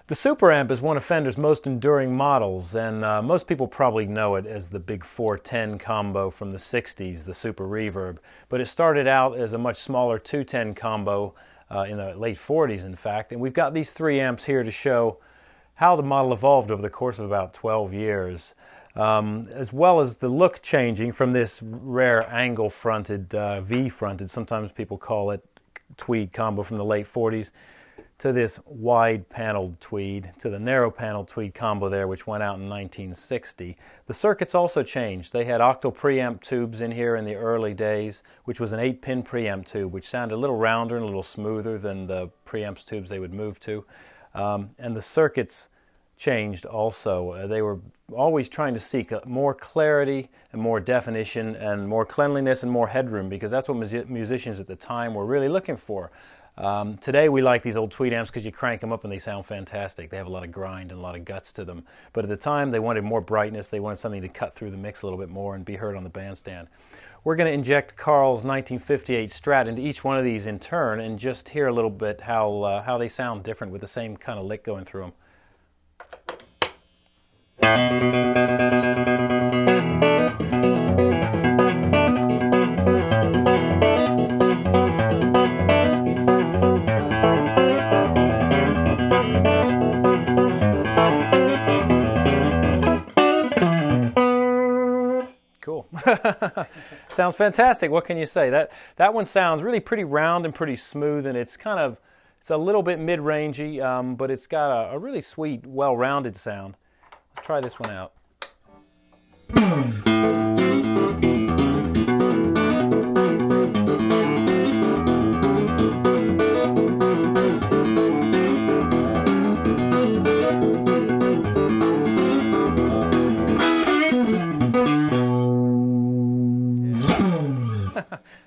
The Super Amp is one of Fender's most enduring models, and most people probably know it as the big 410 combo from the 60s, the Super Reverb. But it started out as a much smaller 210 combo in the late 40s, in fact. And we've got these three amps here to show how the model evolved over the course of about 12 years, as well as the look changing from this rare angle-fronted, V-fronted, sometimes people call it Tweed combo from the late 40s, to this wide-paneled Tweed, to the narrow-paneled Tweed combo there, which went out in 1960. The circuits also changed. They had octal preamp tubes in here in the early days, which was an 8-pin preamp tube, which sounded a little rounder and a little smoother than the preamps tubes they would move to. And the circuits changed also. They were always trying to seek more clarity and more definition and more cleanliness and more headroom, because that's what musicians at the time were really looking for. Today we like these old Tweed amps because you crank them up and they sound fantastic. They have a lot of grind and a lot of guts to them. But at the time they wanted more brightness. They wanted something to cut through the mix a little bit more and be heard on the bandstand. We're going to inject Carl's 1958 Strat into each one of these in turn and just hear a little bit how they sound different with the same kind of lick going through them. Cool. Sounds fantastic. What can you say? That one sounds really pretty round and pretty smooth, and it's a little bit mid-rangey, but it's got a really sweet, well-rounded sound. Let's try this one out.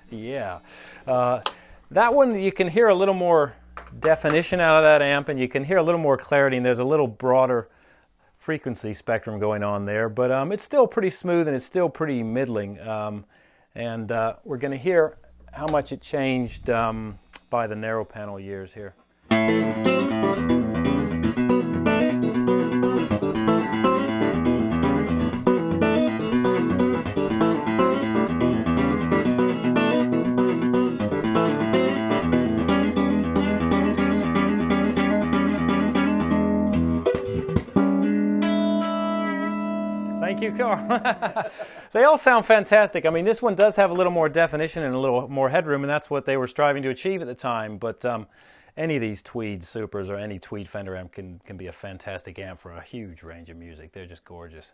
Yeah. That one, you can hear a little more definition out of that amp, and you can hear a little more clarity, and there's a little broader frequency spectrum going on there, but it's still pretty smooth and it's still pretty middling. And we're going to hear how much it changed by the narrow panel years here. Thank you, Carl. They all sound fantastic. I mean, this one does have a little more definition and a little more headroom, and that's what they were striving to achieve at the time. But any of these Tweed Supers or any Tweed Fender amp can be a fantastic amp for a huge range of music. They're just gorgeous.